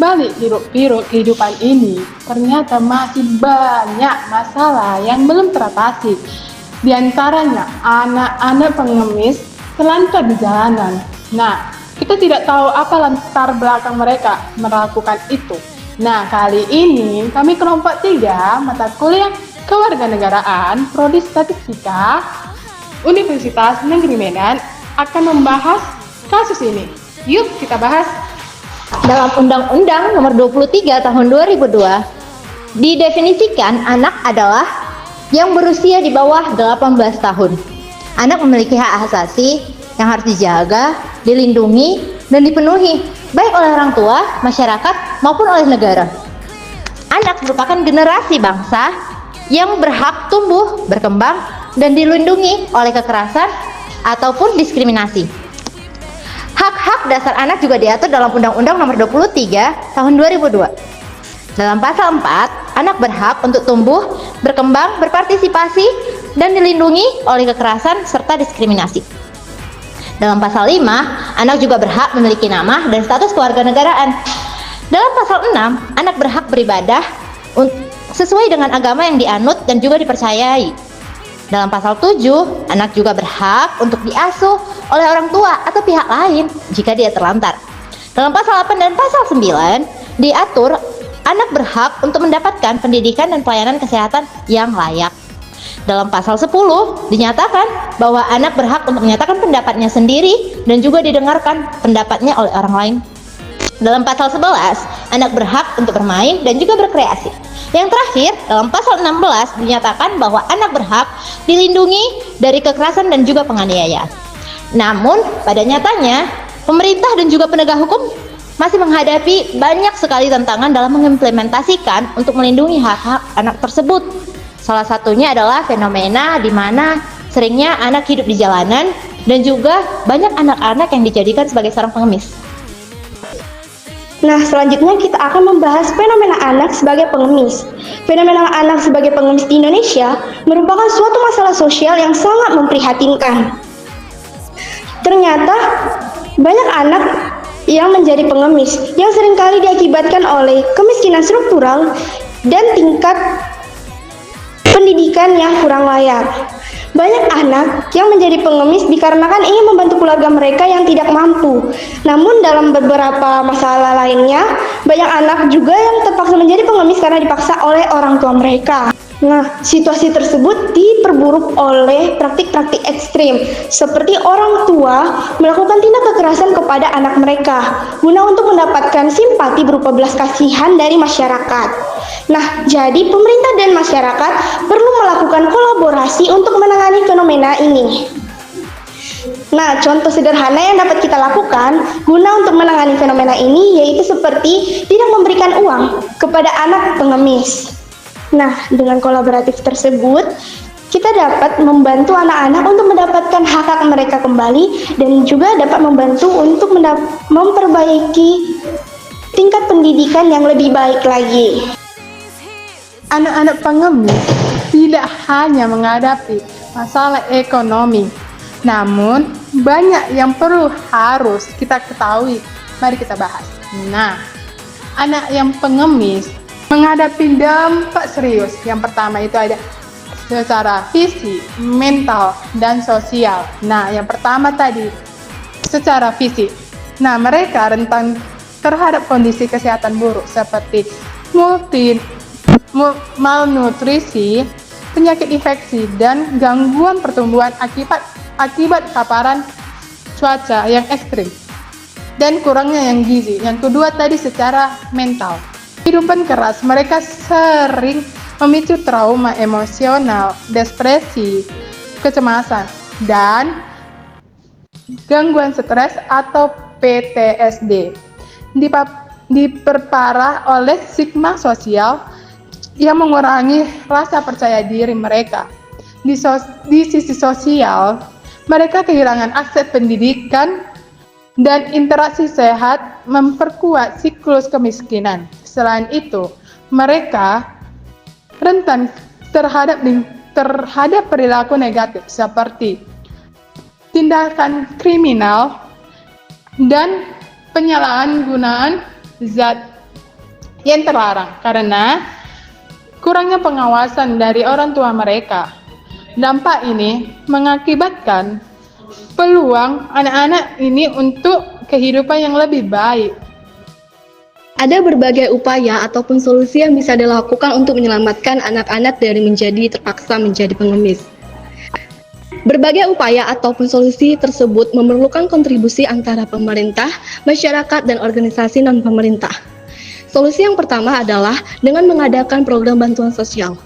balik hiruk-pikuk kehidupan ini, ternyata masih banyak masalah yang belum teratasi. Di antaranya, anak-anak pengemis telantar di jalanan. Nah, kita tidak tahu apa latar belakang mereka melakukan itu. Nah, kali ini kami kelompok 3 mata kuliah kewarganegaraan Prodi Statistika Universitas Negeri Medan akan membahas kasus ini. Yuk kita bahas. Dalam Undang-Undang Nomor 23 Tahun 2002, didefinisikan anak adalah yang berusia di bawah 18 tahun. Anak memiliki hak asasi yang harus dijaga, dilindungi, dan dipenuhi, baik oleh orang tua, masyarakat, maupun oleh negara. Anak merupakan generasi bangsa yang berhak tumbuh, berkembang, dan dilindungi oleh kekerasan ataupun diskriminasi. Hak-hak dasar anak juga diatur dalam Undang-Undang Nomor 23 Tahun 2002. Dalam pasal 4, anak berhak untuk tumbuh, berkembang, berpartisipasi, dan dilindungi oleh kekerasan serta diskriminasi. Dalam pasal 5, anak juga berhak memiliki nama dan status kewarganegaraan. Dalam pasal 6, anak berhak beribadah sesuai dengan agama yang dianut dan juga dipercayai. Dalam pasal 7, anak juga berhak untuk diasuh oleh orang tua atau pihak lain jika dia terlantar. Dalam pasal 8 dan pasal 9, diatur anak berhak untuk mendapatkan pendidikan dan pelayanan kesehatan yang layak. Dalam pasal 10, dinyatakan bahwa anak berhak untuk menyatakan pendapatnya sendiri dan juga didengarkan pendapatnya oleh orang lain. Dalam pasal 11, anak berhak untuk bermain dan juga berkreasi. Yang terakhir, dalam pasal 16 dinyatakan bahwa anak berhak dilindungi dari kekerasan dan juga penganiayaan. Namun, pada nyatanya, pemerintah dan juga penegak hukum masih menghadapi banyak sekali tantangan dalam mengimplementasikan untuk melindungi hak-hak anak tersebut. Salah satunya adalah fenomena di mana seringnya anak hidup di jalanan dan juga banyak anak-anak yang dijadikan sebagai seorang pengemis. Nah, selanjutnya kita akan membahas fenomena anak sebagai pengemis. Fenomena anak sebagai pengemis di Indonesia merupakan suatu masalah sosial yang sangat memprihatinkan. Ternyata, banyak anak yang menjadi pengemis yang seringkali diakibatkan oleh kemiskinan struktural dan tingkat pendidikan yang kurang layak. Banyak anak yang menjadi pengemis dikarenakan ingin membantu keluarga mereka yang tidak mampu. Namun dalam beberapa masalah lainnya, banyak anak juga yang terpaksa menjadi pengemis karena dipaksa oleh orang tua mereka. Nah, situasi tersebut diperburuk oleh praktik-praktik ekstrim, seperti orang tua melakukan tindak kekerasan kepada anak mereka, guna untuk mendapatkan simpati berupa belas kasihan dari masyarakat. Nah, jadi pemerintah dan masyarakat perlu melakukan kolaborasi untuk menangani fenomena ini. Nah, contoh sederhana yang dapat kita lakukan guna untuk menangani fenomena ini yaitu seperti tidak memberikan uang kepada anak pengemis. Nah, dengan kolaboratif tersebut, kita dapat membantu anak-anak untuk mendapatkan hak-hak mereka kembali dan juga dapat membantu untuk memperbaiki tingkat pendidikan yang lebih baik lagi. Anak-anak pengemis tidak hanya menghadapi masalah ekonomi, namun banyak yang harus kita ketahui. Mari kita bahas. Nah, anak yang pengemis menghadapi dampak serius. Yang pertama itu ada secara fisik, mental, dan sosial. Nah, yang pertama tadi secara fisik. Nah, mereka rentan terhadap kondisi kesehatan buruk seperti malnutrisi, penyakit infeksi, dan gangguan pertumbuhan akibat paparan cuaca yang ekstrim dan kurangnya yang gizi. Yang kedua tadi secara mental. Kehidupan keras, mereka sering memicu trauma emosional, depresi, kecemasan, dan gangguan stres atau PTSD. Diperparah oleh stigma sosial yang mengurangi rasa percaya diri mereka. Di sisi sosial, mereka kehilangan akses pendidikan dan interaksi sehat, memperkuat siklus kemiskinan. Selain itu, mereka rentan terhadap perilaku negatif seperti tindakan kriminal dan penyalahgunaan zat yang terlarang karena kurangnya pengawasan dari orang tua mereka. Dampak ini mengakibatkan peluang anak-anak ini untuk kehidupan yang lebih baik. Ada berbagai upaya ataupun solusi yang bisa dilakukan untuk menyelamatkan anak-anak dari terpaksa menjadi pengemis. Berbagai upaya ataupun solusi tersebut memerlukan kontribusi antara pemerintah, masyarakat, dan organisasi non-pemerintah. Solusi yang pertama adalah dengan mengadakan program bantuan sosial.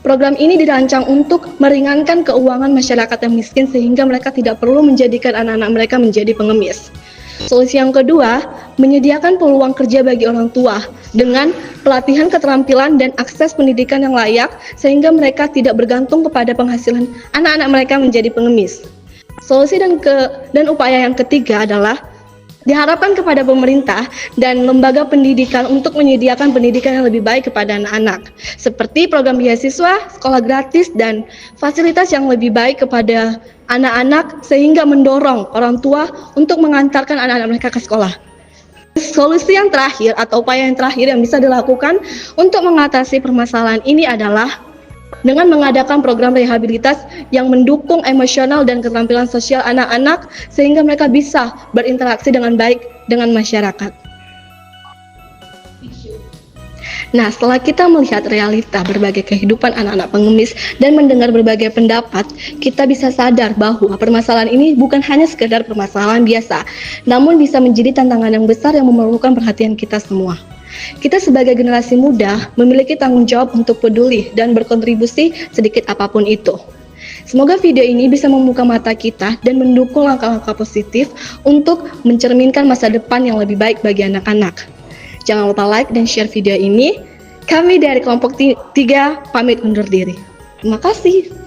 Program ini dirancang untuk meringankan keuangan masyarakat yang miskin sehingga mereka tidak perlu menjadikan anak-anak mereka menjadi pengemis. Solusi yang kedua, menyediakan peluang kerja bagi orang tua dengan pelatihan keterampilan dan akses pendidikan yang layak sehingga mereka tidak bergantung kepada penghasilan anak-anak mereka menjadi pengemis. Solusi dan upaya yang ketiga adalah diharapkan kepada pemerintah dan lembaga pendidikan untuk menyediakan pendidikan yang lebih baik kepada anak-anak, seperti program beasiswa, sekolah gratis, dan fasilitas yang lebih baik kepada anak-anak sehingga mendorong orang tua untuk mengantarkan anak-anak mereka ke sekolah. Solusi yang terakhir atau upaya yang terakhir yang bisa dilakukan untuk mengatasi permasalahan ini adalah dengan mengadakan program rehabilitas yang mendukung emosional dan keterampilan sosial anak-anak sehingga mereka bisa berinteraksi dengan baik dengan masyarakat. Nah, setelah kita melihat realita berbagai kehidupan anak-anak pengemis dan mendengar berbagai pendapat, kita bisa sadar bahwa permasalahan ini bukan hanya sekedar permasalahan biasa, namun bisa menjadi tantangan yang besar yang memerlukan perhatian kita semua. Kita sebagai generasi muda memiliki tanggung jawab untuk peduli dan berkontribusi sedikit apapun itu. Semoga video ini bisa membuka mata kita dan mendukung langkah-langkah positif untuk mencerminkan masa depan yang lebih baik bagi anak-anak. Jangan lupa like dan share video ini. Kami dari kelompok 3 pamit undur diri. Terima kasih.